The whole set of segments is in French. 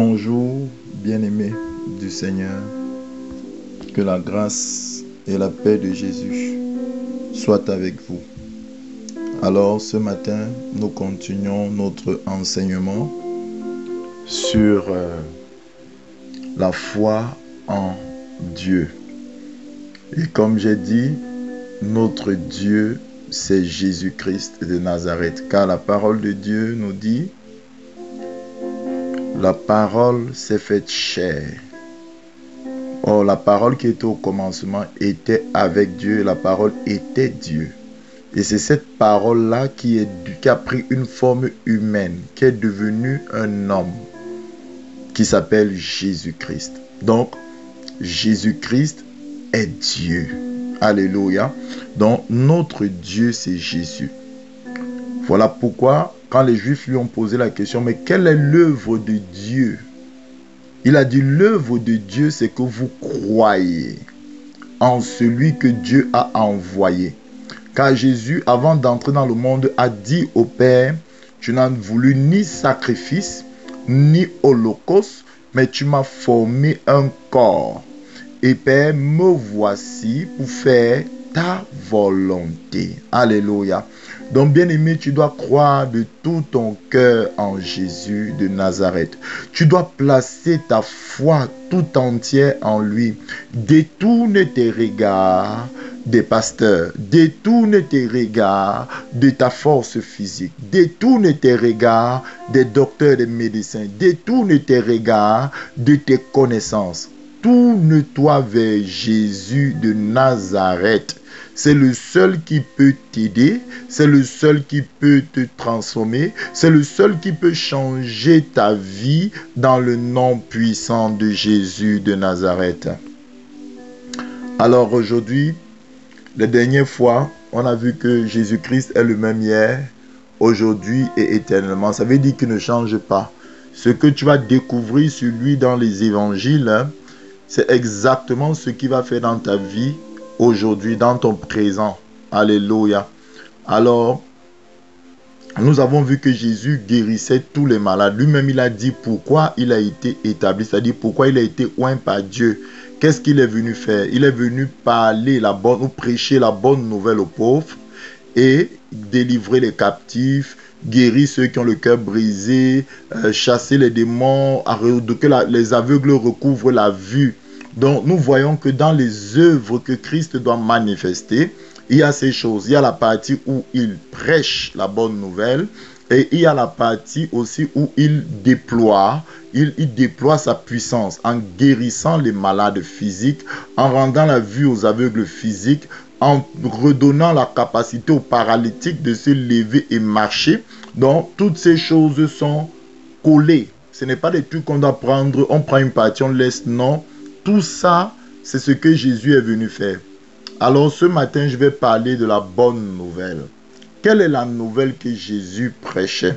Bonjour, bien-aimés du Seigneur, que la grâce et la paix de Jésus soient avec vous. Alors ce matin, nous continuons notre enseignement sur la foi en Dieu. Et comme j'ai dit, notre Dieu, c'est Jésus-Christ de Nazareth, car la parole de Dieu nous dit: la parole s'est faite chair. Or, la parole qui était au commencement était avec Dieu, et la parole était Dieu. Et c'est cette parole-là qui a pris une forme humaine, qui est devenue un homme, qui s'appelle Jésus-Christ. Donc, Jésus-Christ est Dieu. Alléluia. Donc, notre Dieu, c'est Jésus. Voilà pourquoi, quand les Juifs lui ont posé la question, mais quelle est l'œuvre de Dieu? Il a dit, l'œuvre de Dieu, c'est que vous croyez en celui que Dieu a envoyé. Car Jésus, avant d'entrer dans le monde, a dit au Père: tu n'as voulu ni sacrifice, ni holocauste, mais tu m'as formé un corps. Et Père, me voici pour faire ta volonté. Alléluia. Donc, bien-aimé, tu dois croire de tout ton cœur en Jésus de Nazareth. Tu dois placer ta foi tout entière en lui. Détourne tes regards des pasteurs. Détourne tes regards de ta force physique. Détourne tes regards des docteurs, des médecins. Détourne tes regards de tes connaissances. Tourne-toi vers Jésus de Nazareth. C'est le seul qui peut t'aider, c'est le seul qui peut te transformer, c'est le seul qui peut changer ta vie dans le nom puissant de Jésus de Nazareth. Alors aujourd'hui, la dernière fois, on a vu que Jésus-Christ est le même hier, aujourd'hui et éternellement. Ça veut dire qu'il ne change pas. Ce que tu vas découvrir sur lui dans les évangiles, c'est exactement ce qu'il va faire dans ta vie aujourd'hui, dans ton présent. Alléluia. Alors, nous avons vu que Jésus guérissait tous les malades. Lui-même, il a dit pourquoi il a été établi, c'est-à-dire pourquoi il a été oint par Dieu. Qu'est-ce qu'il est venu faire? Il est venu parler ou prêcher la bonne nouvelle aux pauvres et délivrer les captifs, guérir ceux qui ont le cœur brisé, chasser les démons, que les aveugles recouvrent la vue. Donc, nous voyons que dans les œuvres que Christ doit manifester, il y a ces choses. Il y a la partie où il prêche la bonne nouvelle et il y a la partie aussi où il déploie sa puissance en guérissant les malades physiques, en rendant la vue aux aveugles physiques, en redonnant la capacité aux paralytiques de se lever et marcher. Donc, toutes ces choses sont collées. Ce n'est pas des trucs qu'on doit prendre, on prend une partie, on laisse, non. Tout ça, c'est ce que Jésus est venu faire. Alors ce matin, je vais parler de la bonne nouvelle. Quelle est la nouvelle que Jésus prêchait?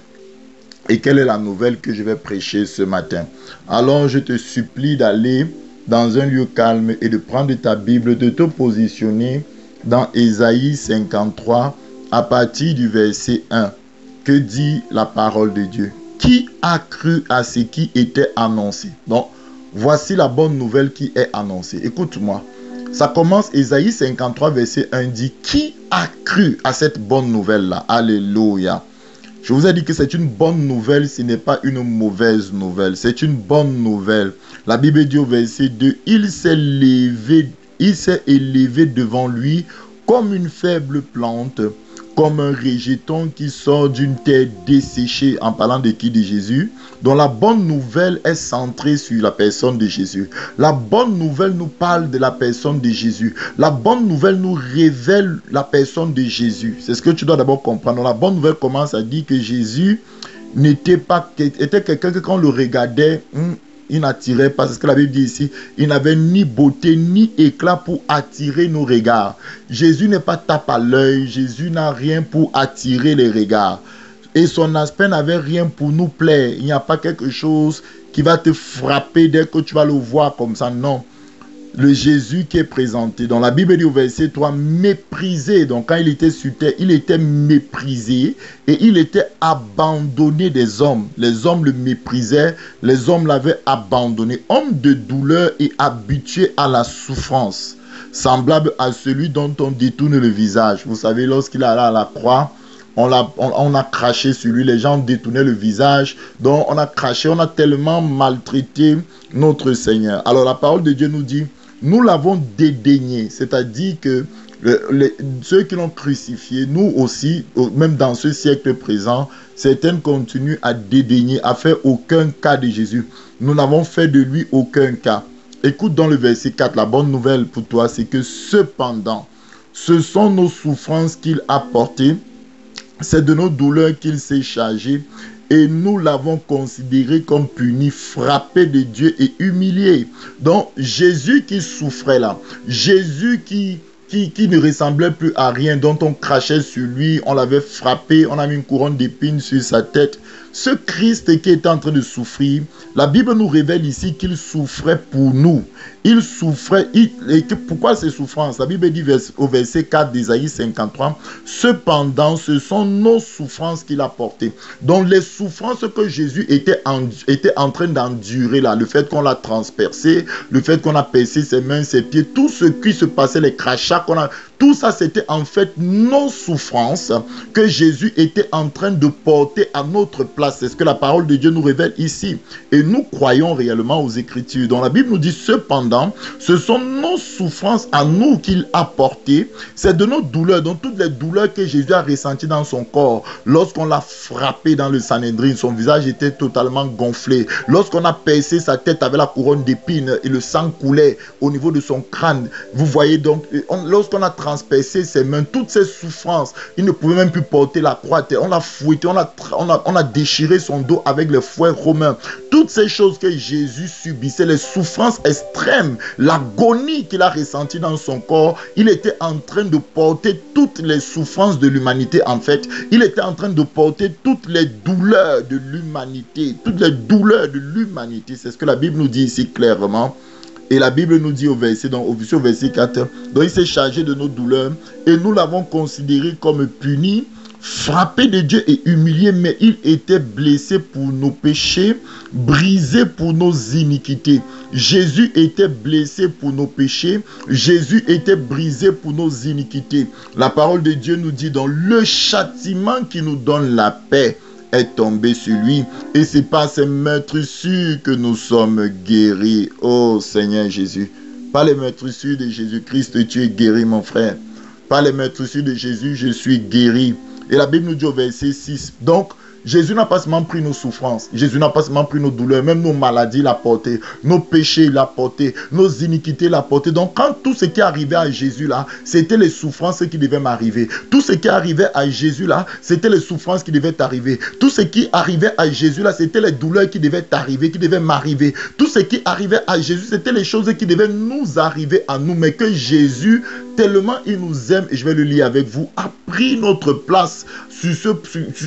Et quelle est la nouvelle que je vais prêcher ce matin? Alors je te supplie d'aller dans un lieu calme et de prendre ta Bible, de te positionner dans Ésaïe 53 à partir du verset 1. Que dit la parole de Dieu? Qui a cru à ce qui était annoncé? Donc, voici la bonne nouvelle qui est annoncée. Écoute-moi. Ça commence, Ésaïe 53, verset 1 dit: qui a cru à cette bonne nouvelle-là? Alléluia. Je vous ai dit que c'est une bonne nouvelle, ce n'est pas une mauvaise nouvelle. C'est une bonne nouvelle. La Bible dit au verset 2, il s'est élevé devant lui comme une faible plante, comme un rejeton qui sort d'une terre desséchée. En parlant de qui? De Jésus. Donc la bonne nouvelle est centrée sur la personne de Jésus. La bonne nouvelle nous parle de la personne de Jésus. La bonne nouvelle nous révèle la personne de Jésus. C'est ce que tu dois d'abord comprendre. Donc, la bonne nouvelle commence à dire que Jésus était quelqu'un que quand on le regardait, il n'attirait pas. C'est ce que la Bible dit ici. Il n'avait ni beauté ni éclat pour attirer nos regards. Jésus n'est pas tape à l'œil. Jésus n'a rien pour attirer les regards. Et son aspect n'avait rien pour nous plaire. Il n'y a pas quelque chose qui va te frapper dès que tu vas le voir comme ça. Non. le Jésus qui est présenté. Dans la Bible dit au verset 3, méprisé. Donc quand il était sur terre, il était méprisé et il était abandonné des hommes. Les hommes le méprisaient, les hommes l'avaient abandonné. Homme de douleur et habitué à la souffrance, semblable à celui dont on détourne le visage. Vous savez, lorsqu'il allait à la croix, on a craché sur lui, les gens détournaient le visage, donc on a craché, on a tellement maltraité notre Seigneur. Alors la parole de Dieu nous dit, nous l'avons dédaigné, c'est-à-dire que ceux qui l'ont crucifié, nous aussi, même dans ce siècle présent, certains continuent à dédaigner, à faire aucun cas de Jésus. Nous n'avons fait de lui aucun cas. Écoute dans le verset 4, la bonne nouvelle pour toi, c'est que cependant, ce sont nos souffrances qu'il a portées, c'est de nos douleurs qu'il s'est chargé et nous l'avons considéré comme puni, frappé de Dieu et humilié. Donc Jésus qui souffrait là, Jésus qui ne ressemblait plus à rien, dont on crachait sur lui, on l'avait frappé, on a mis une couronne d'épines sur sa tête. Ce Christ qui est en train de souffrir, la Bible nous révèle ici qu'il souffrait pour nous. Il souffrait. Pourquoi ces souffrances? La Bible dit au verset 4 d'Ésaïe 53, cependant, ce sont nos souffrances qu'il a portées. Donc les souffrances que Jésus était en train d'endurer là, le fait qu'on l'a transpercé, le fait qu'on a percé ses mains, ses pieds, tout ce qui se passait, les crachats qu'on a, tout ça c'était en fait nos souffrances que Jésus était en train de porter à notre place. C'est ce que la parole de Dieu nous révèle ici. Et nous croyons réellement aux Écritures. Donc la Bible nous dit cependant, ce sont nos souffrances à nous qu'il a portées. C'est de nos douleurs, donc toutes les douleurs que Jésus a ressenties dans son corps. Lorsqu'on l'a frappé dans le Sanhédrin, son visage était totalement gonflé. Lorsqu'on a percé sa tête avec la couronne d'épines et le sang coulait au niveau de son crâne. Vous voyez donc, lorsqu'on a transpercé ses mains, toutes ces souffrances, il ne pouvait même plus porter la croix. On l'a fouetté, on a déchiré son dos avec les fouets romains. Toutes ces choses que Jésus subissait, les souffrances extrêmes, l'agonie qu'il a ressentie dans son corps, il était en train de porter toutes les souffrances de l'humanité en fait. Il était en train de porter toutes les douleurs de l'humanité. Toutes les douleurs de l'humanité. C'est ce que la Bible nous dit ici clairement. Et la Bible nous dit au verset 4, donc il s'est chargé de nos douleurs et nous l'avons considéré comme puni, frappé de Dieu et humilié, mais il était blessé pour nos péchés, brisé pour nos iniquités. Jésus était blessé pour nos péchés, Jésus était brisé pour nos iniquités. La parole de Dieu nous dit donc le châtiment qui nous donne la paix est tombé sur lui et c'est par ses meurtrissures que nous sommes guéris. Oh Seigneur Jésus, par les meurtrissures de Jésus-Christ, tu es guéri mon frère. Par les meurtrissures de Jésus, je suis guéri. Et la Bible nous dit au verset 6, donc Jésus n'a pas seulement pris nos souffrances, Jésus n'a pas seulement pris nos douleurs, même nos maladies il a porté, nos péchés il a porté, nos iniquités il a porté. Donc quand tout ce qui arrivait à Jésus là, c'était les souffrances qui devaient m'arriver. Tout ce qui arrivait à Jésus là, c'était les souffrances qui devaient t'arriver. Tout ce qui arrivait à Jésus là, c'était les douleurs qui devaient t'arriver, qui devaient m'arriver. Tout ce qui arrivait à Jésus, c'était les choses qui devaient nous arriver à nous. Mais que Jésus, tellement il nous aime, et je vais le lire avec vous, a pris notre place,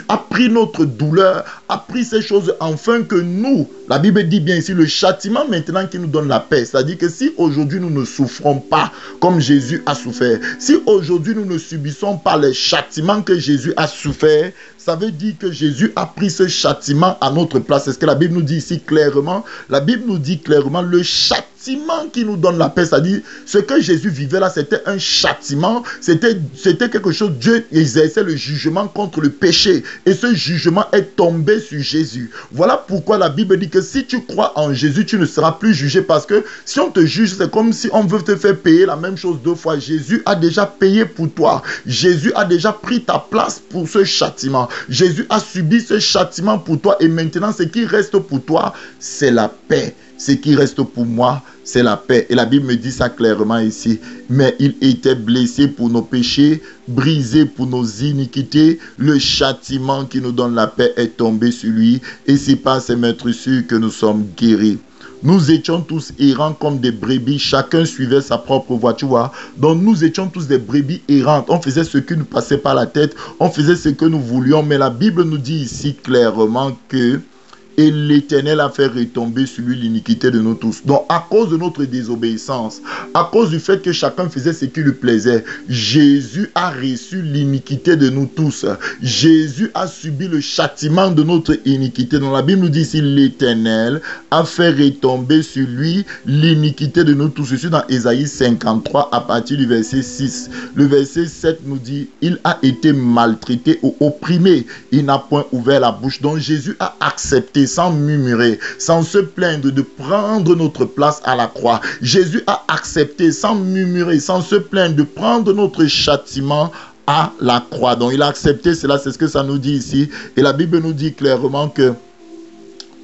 a pris notre douleur, a pris ces choses afin que nous, la Bible dit bien ici, le châtiment maintenant qui nous donne la paix. C'est-à-dire que si aujourd'hui nous ne souffrons pas comme Jésus a souffert, si aujourd'hui nous ne subissons pas les châtiments que Jésus a souffert, ça veut dire que Jésus a pris ce châtiment à notre place. C'est ce que la Bible nous dit ici clairement. La Bible nous dit clairement le châtiment qui nous donne la paix. C'est-à-dire ce que Jésus vivait là, c'était un châtiment. C'était quelque chose, Dieu exerçait le jugement contre le péché. Et ce jugement est tombé sur Jésus. Voilà pourquoi la Bible dit que si tu crois en Jésus, tu ne seras plus jugé. Parce que si on te juge, c'est comme si on veut te faire payer la même chose deux fois. Jésus a déjà payé pour toi. Jésus a déjà pris ta place pour ce châtiment. Jésus a subi ce châtiment pour toi et maintenant ce qui reste pour toi, c'est la paix. Ce qui reste pour moi, c'est la paix. Et la Bible me dit ça clairement ici. Mais il était blessé pour nos péchés, brisé pour nos iniquités. Le châtiment qui nous donne la paix est tombé sur lui. Et c'est par ses meurtrissures que nous sommes guéris. Nous étions tous errants comme des brebis, chacun suivait sa propre voie, tu vois. Donc nous étions tous des brebis errantes, on faisait ce qui nous passait par la tête, on faisait ce que nous voulions. Mais la Bible nous dit ici clairement que et l'Éternel a fait retomber sur lui l'iniquité de nous tous. Donc à cause de notre désobéissance, à cause du fait que chacun faisait ce qui lui plaisait, Jésus a reçu l'iniquité de nous tous. Jésus a subi le châtiment de notre iniquité. Dans la Bible nous dit ici, l'Éternel a fait retomber sur lui l'iniquité de nous tous. Je suis dans Ésaïe 53 à partir du verset 6. Le verset 7 nous dit, il a été maltraité ou opprimé. Il n'a point ouvert la bouche. Donc Jésus a accepté sans murmurer, sans se plaindre de prendre notre place à la croix. Jésus a accepté sans murmurer, sans se plaindre de prendre notre châtiment à la croix. Donc il a accepté cela, c'est ce que ça nous dit ici. Et la Bible nous dit clairement que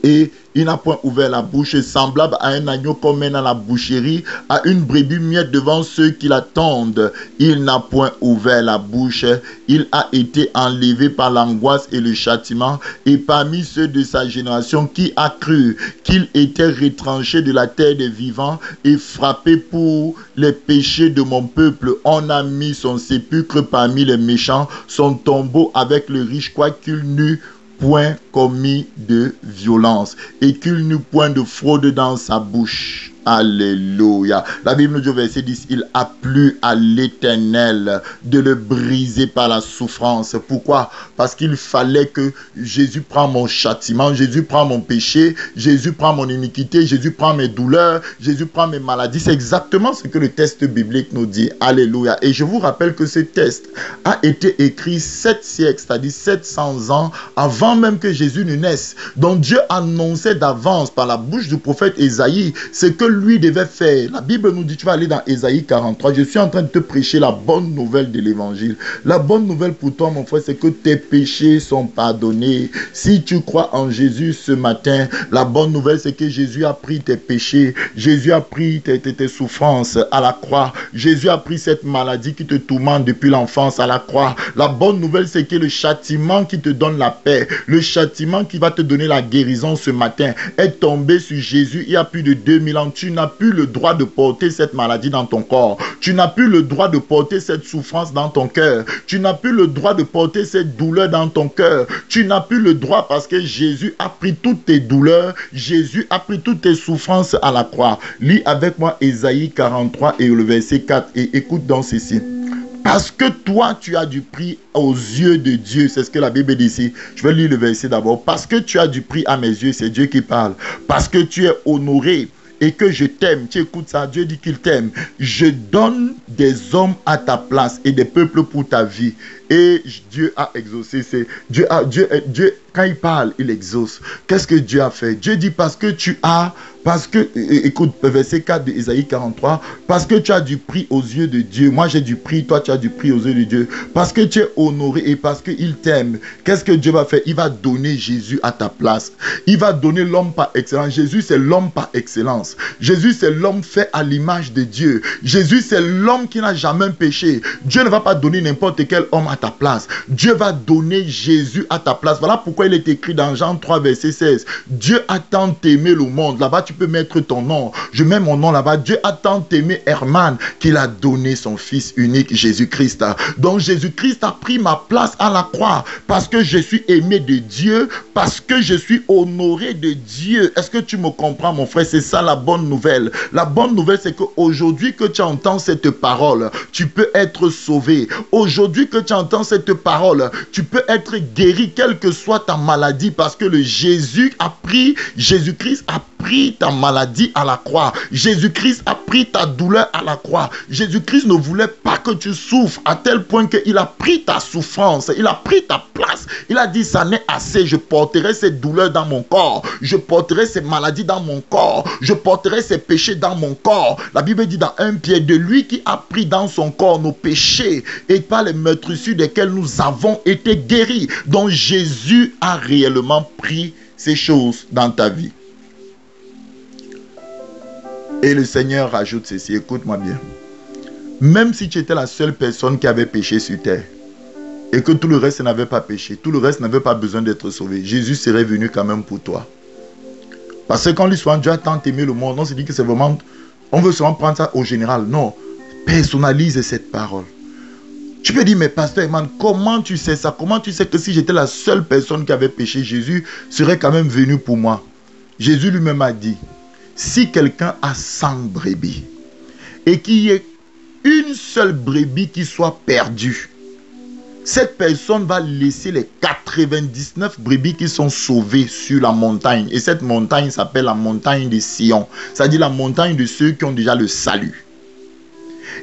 et il n'a point ouvert la bouche, semblable à un agneau qu'on mène à la boucherie, à une brebis muette devant ceux qui l'attendent. Il n'a point ouvert la bouche. Il a été enlevé par l'angoisse et le châtiment. Et parmi ceux de sa génération qui a cru qu'il était retranché de la terre des vivants et frappé pour les péchés de mon peuple, on a mis son sépulcre parmi les méchants, son tombeau avec le riche, quoiqu'il n'eût point commis de violence et qu'il n'eut point de fraude dans sa bouche. Alléluia. La Bible nous dit au verset 10, il a plu à l'Éternel de le briser par la souffrance. Pourquoi? Parce qu'il fallait que Jésus prenne mon châtiment, Jésus prend mon péché, Jésus prend mon iniquité, Jésus prend mes douleurs, Jésus prend mes maladies. C'est exactement ce que le texte biblique nous dit. Alléluia. Et je vous rappelle que ce texte a été écrit 7 siècles, c'est-à-dire 700 ans avant même que Jésus ne naisse. Donc Dieu annonçait d'avance par la bouche du prophète Ésaïe ce que lui devait faire. La Bible nous dit, tu vas aller dans Ésaïe 43, je suis en train de te prêcher la bonne nouvelle de l'évangile. La bonne nouvelle pour toi, mon frère, c'est que tes péchés sont pardonnés. Si tu crois en Jésus ce matin, la bonne nouvelle, c'est que Jésus a pris tes péchés, Jésus a pris tes souffrances à la croix, Jésus a pris cette maladie qui te tourmente depuis l'enfance à la croix. La bonne nouvelle, c'est que le châtiment qui te donne la paix, le châtiment qui va te donner la guérison ce matin, est tombé sur Jésus il y a plus de 2000 ans. Tu n'as plus le droit de porter cette maladie dans ton corps. Tu n'as plus le droit de porter cette souffrance dans ton cœur. Tu n'as plus le droit de porter cette douleur dans ton cœur. Tu n'as plus le droit parce que Jésus a pris toutes tes douleurs. Jésus a pris toutes tes souffrances à la croix. Lis avec moi Ésaïe 43 et le verset 4 et écoute dans ceci. Parce que toi, tu as du prix aux yeux de Dieu. C'est ce que la Bible dit ici. Je vais lire le verset d'abord. Parce que tu as du prix à mes yeux, c'est Dieu qui parle. Parce que tu es honoré et que je t'aime. Tu écoutes ça, Dieu dit qu'il t'aime. Je donne des hommes à ta place et des peuples pour ta vie. Et Dieu a exaucé. Dieu, quand il parle, il exauce. Qu'est-ce que Dieu a fait? Dieu dit parce que tu as, écoute, verset 4 de Ésaïe 43, parce que tu as du prix aux yeux de Dieu. Moi j'ai du prix, toi tu as du prix aux yeux de Dieu. Parce que tu es honoré et parce qu'il t'aime. Qu'est-ce que Dieu va faire? Il va donner Jésus à ta place. Il va donner l'homme par excellence. Jésus c'est l'homme par excellence. Jésus c'est l'homme fait à l'image de Dieu. Jésus c'est l'homme qui n'a jamais péché. Dieu ne va pas donner n'importe quel homme à ta place. Dieu va donner Jésus à ta place. Voilà pourquoi il est écrit dans Jean 3 verset 16. Dieu a tant aimé le monde. Là-bas tu peux mettre ton nom. Je mets mon nom là-bas. Dieu a tant aimé Herman qu'il a donné son fils unique Jésus-Christ. Donc Jésus-Christ a pris ma place à la croix parce que je suis aimé de Dieu, parce que je suis honoré de Dieu. Est-ce que tu me comprends mon frère? C'est ça la bonne nouvelle. La bonne nouvelle c'est qu'aujourd'hui que tu entends cette parole, tu peux être sauvé. Aujourd'hui que tu entends cette parole, tu peux être guéri quelle que soit ta maladie parce que Jésus-Christ a pris ta maladie à la croix. Jésus-Christ a pris ta douleur à la croix. Jésus-Christ ne voulait pas que tu souffres à tel point qu'il a pris ta souffrance. Il a pris ta place. Il a dit ça n'est assez. Je porterai ces douleurs dans mon corps. Je porterai ces maladies dans mon corps. Je porterai ces péchés dans mon corps. La Bible dit dans 1 Pierre, de lui qui a pris dans son corps nos péchés et par les meurtrissures desquels nous avons été guéris. Donc Jésus a réellement pris ces choses dans ta vie. Et le Seigneur rajoute ceci, écoute-moi bien. Même si tu étais la seule personne qui avait péché sur terre et que tout le reste n'avait pas péché, tout le reste n'avait pas besoin d'être sauvé, Jésus serait venu quand même pour toi. Parce que quand l'histoire Dieu a tant aimé le monde, on se dit que c'est vraiment, on veut seulement prendre ça au général. Non, personnalise cette parole. Tu peux dire, mais pasteur Eman, comment tu sais ça? Comment tu sais que si j'étais la seule personne qui avait péché, Jésus serait quand même venu pour moi? Jésus lui-même a dit, si quelqu'un a 100 brebis et qu'il y ait une seule brebis qui soit perdue, cette personne va laisser les 99 brebis qui sont sauvées sur la montagne. Et cette montagne s'appelle la montagne de Sion. C'est-à-dire la montagne de ceux qui ont déjà le salut.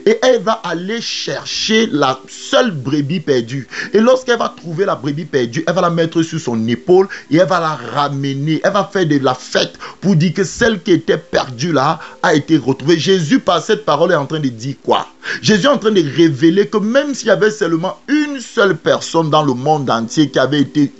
Et elle va aller chercher la seule brebis perdue. Et lorsqu'elle va trouver la brebis perdue, elle va la mettre sur son épaule et elle va la ramener. Elle va faire de la fête pour dire que celle qui était perdue là a été retrouvée. Jésus, par cette parole, est en train de dire quoi? Jésus est en train de révéler que même s'il y avait seulement une seule personne dans le monde entier qui était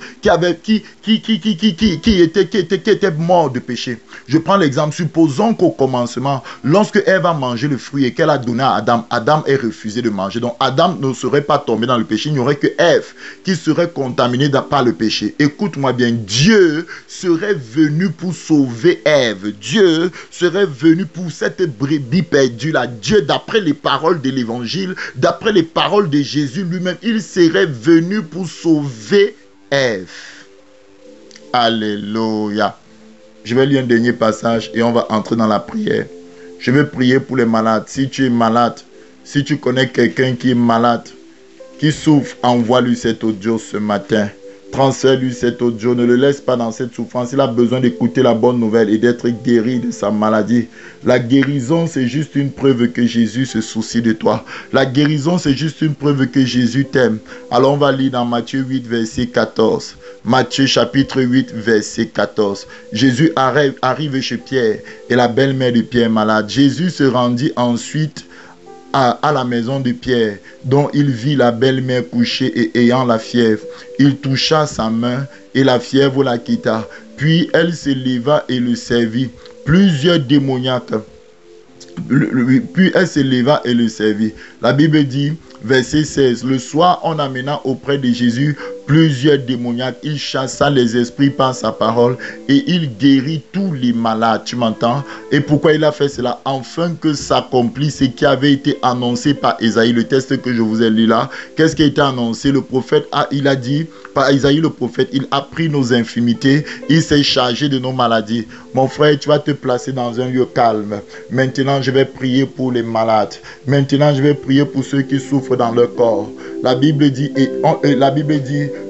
mort de péché. Je prends l'exemple, supposons qu'au commencement, lorsque Ève a mangé le fruit et qu'elle a donné à Adam, Adam ait refusé de manger. Donc Adam ne serait pas tombé dans le péché, il n'y aurait que Ève qui serait contaminée par le péché. Écoute-moi bien, Dieu serait venu pour sauver Ève. Dieu serait venu pour cette brebis perdue là. Dieu, d'après les paroles de l'évangile, d'après les paroles de Jésus lui-même, il serait venu pour sauver Ève. Alléluia. Je vais lire un dernier passage et on va entrer dans la prière. Je vais prier pour les malades. Si tu es malade, si tu connais quelqu'un qui est malade, qui souffre, envoie-lui cet audio ce matin. Transfère-lui cet audio, ne le laisse pas dans cette souffrance. Il a besoin d'écouter la bonne nouvelle et d'être guéri de sa maladie. La guérison, c'est juste une preuve que Jésus se soucie de toi. La guérison, c'est juste une preuve que Jésus t'aime. Alors on va lire dans Matthieu 8, verset 14. Matthieu chapitre 8, verset 14. Jésus arrive chez Pierre et la belle-mère de Pierre est malade. Jésus se rendit ensuite à la maison de Pierre, dont il vit la belle-mère couchée et ayant la fièvre. Il toucha sa main et la fièvre la quitta. Puis elle se leva et le servit. Plusieurs démoniaques. Puis elle se leva et le servit. La Bible dit, verset 16, le soir on amena auprès de Jésus plusieurs démoniaques. Il chassa les esprits par sa parole et il guérit tous les malades. Tu m'entends? Et pourquoi il a fait cela? Afin que s'accomplisse ce qui avait été annoncé par Ésaïe. Le texte que je vous ai lu là. Qu'est-ce qui a été annoncé? Le prophète, il a dit, par Ésaïe le prophète, il a pris nos infimités, il s'est chargé de nos maladies. Mon frère, tu vas te placer dans un lieu calme. Maintenant, je vais prier pour les malades. Maintenant, je vais prier pour ceux qui souffrent dans leur corps. La Bible dit,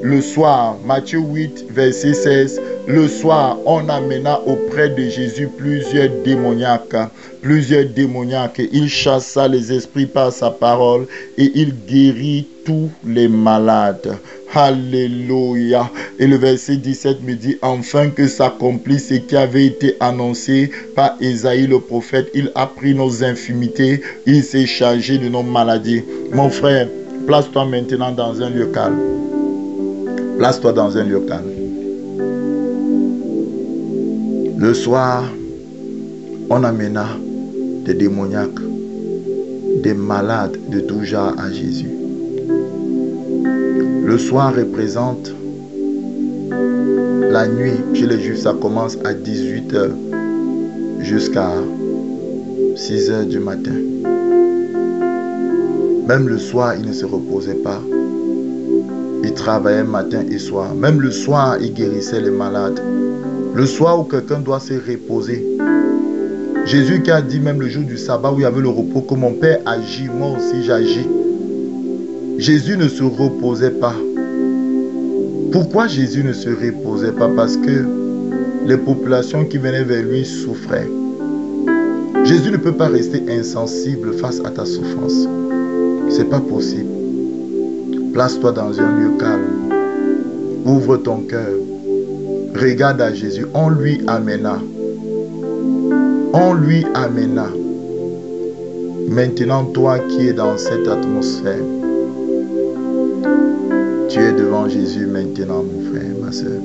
le soir, Matthieu 8, verset 16, le soir, on amena auprès de Jésus plusieurs démoniaques. Il chassa les esprits par sa parole et il guérit tous les malades. Alléluia. Et le verset 17 me dit, enfin que s'accomplisse ce qui avait été annoncé par Ésaïe le prophète. Il a pris nos infimités, il s'est chargé de nos maladies. Mon frère, place-toi maintenant dans un lieu calme. Place-toi dans un lieu calme. Le soir, on amena des démoniaques, des malades de tout genre à Jésus. Le soir représente la nuit. Chez les Juifs, ça commence à 18h jusqu'à 6h du matin. Même le soir, il ne se reposait pas. Il travaillait matin et soir. Même le soir, il guérissait les malades. Le soir où quelqu'un doit se reposer. Jésus qui a dit même le jour du sabbat où il y avait le repos, que mon Père agit, moi aussi j'agis. Jésus ne se reposait pas. Pourquoi Jésus ne se reposait pas? Parce que les populations qui venaient vers lui souffraient. Jésus ne peut pas rester insensible face à ta souffrance. Ce n'est pas possible. Place-toi dans un lieu calme. Ouvre ton cœur. Regarde à Jésus. On lui amena. On lui amena. Maintenant, toi qui es dans cette atmosphère, tu es devant Jésus maintenant, mon frère, ma soeur.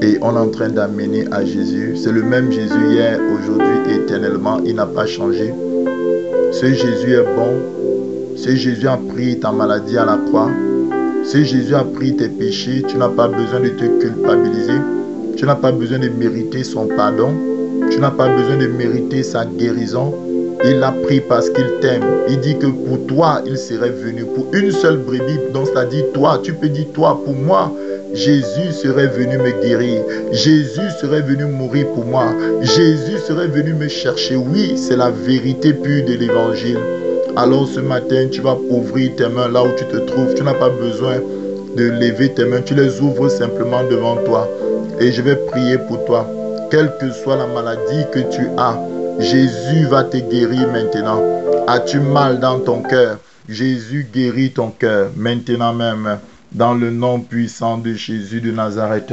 Et on est en train d'amener à Jésus. C'est le même Jésus hier, aujourd'hui, éternellement. Il n'a pas changé. Ce Jésus est bon. Ce Jésus a pris ta maladie à la croix. Ce Jésus a pris tes péchés. Tu n'as pas besoin de te culpabiliser. Tu n'as pas besoin de mériter son pardon. Tu n'as pas besoin de mériter sa guérison. Il l'a pris parce qu'il t'aime. Il dit que pour toi, il serait venu. Pour une seule brebis, donc c'est-à-dire toi, tu peux dire toi, pour moi, Jésus serait venu me guérir. Jésus serait venu mourir pour moi. Jésus serait venu me chercher. Oui, c'est la vérité pure de l'évangile. Alors ce matin, tu vas ouvrir tes mains là où tu te trouves. Tu n'as pas besoin de lever tes mains. Tu les ouvres simplement devant toi. Et je vais prier pour toi. Quelle que soit la maladie que tu as, Jésus va te guérir maintenant. As-tu mal dans ton cœur? Jésus guérit ton cœur maintenant même. Dans le nom puissant de Jésus de Nazareth.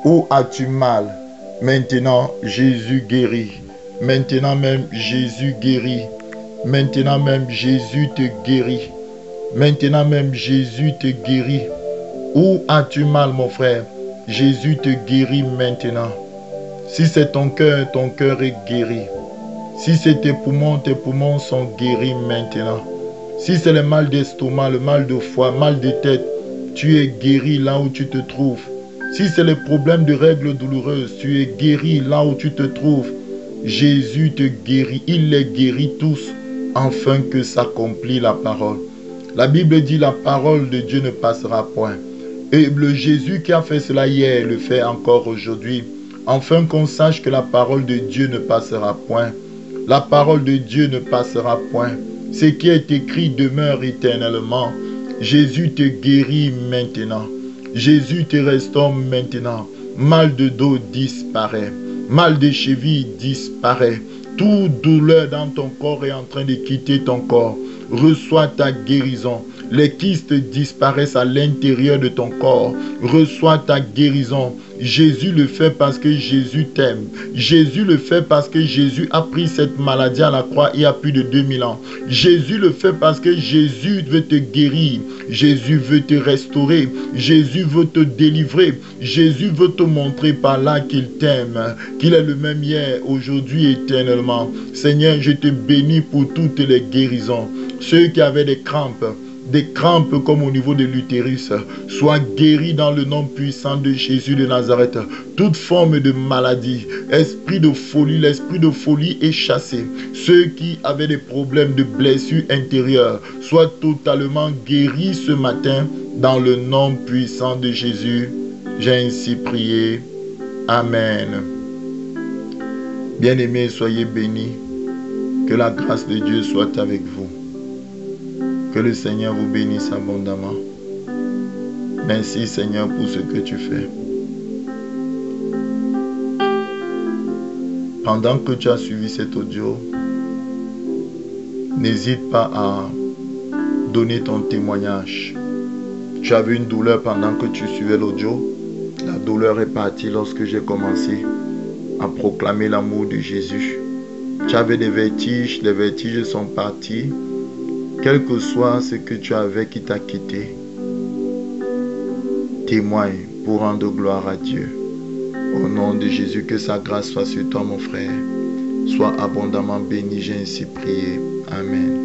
Où as-tu mal? Maintenant, Jésus guérit. Maintenant même, Jésus guérit. Maintenant même, Jésus te guérit. Maintenant même, Jésus te guérit. Où as-tu mal, mon frère? Jésus te guérit maintenant. Si c'est ton cœur est guéri. Si c'est tes poumons sont guéris maintenant. Si c'est le mal d'estomac, le mal de foie, mal de tête, tu es guéri là où tu te trouves. Si c'est le problème de règles douloureuses, tu es guéri là où tu te trouves. Jésus te guérit, il les guérit tous, afin que s'accomplit la parole. La Bible dit la parole de Dieu ne passera point. Et le Jésus qui a fait cela hier le fait encore aujourd'hui, afin qu'on sache que la parole de Dieu ne passera point. La parole de Dieu ne passera point. Ce qui est écrit demeure éternellement. Jésus te guérit maintenant. Jésus te restaure maintenant. Mal de dos disparaît. Mal de cheville disparaît. Toute douleur dans ton corps est en train de quitter ton corps. Reçois ta guérison. Les kystes disparaissent à l'intérieur de ton corps. Reçois ta guérison. Jésus le fait parce que Jésus t'aime. Jésus le fait parce que Jésus a pris cette maladie à la croix il y a plus de 2000 ans. Jésus le fait parce que Jésus veut te guérir. Jésus veut te restaurer. Jésus veut te délivrer. Jésus veut te montrer par là qu'il t'aime, qu'il est le même hier, aujourd'hui, éternellement. Seigneur, je te bénis pour toutes les guérisons. Ceux qui avaient des crampes comme au niveau de l'utérus, soient guéris dans le nom puissant de Jésus de Nazareth. Toute forme de maladie, esprit de folie, l'esprit de folie est chassé. Ceux qui avaient des problèmes de blessures intérieures soient totalement guéris ce matin dans le nom puissant de Jésus. J'ai ainsi prié. Amen. Bien-aimés, soyez bénis. Que la grâce de Dieu soit avec vous. Que le Seigneur vous bénisse abondamment. Merci Seigneur pour ce que tu fais. Pendant que tu as suivi cet audio, n'hésite pas à donner ton témoignage. Tu avais une douleur pendant que tu suivais l'audio. La douleur est partie lorsque j'ai commencé à proclamer l'amour de Jésus. Tu avais des vertiges, les vertiges sont partis. Quel que soit ce que tu avais qui t'a quitté, témoigne pour rendre gloire à Dieu. Au nom de Jésus, que sa grâce soit sur toi, mon frère. Sois abondamment béni, j'ai ainsi prié. Amen.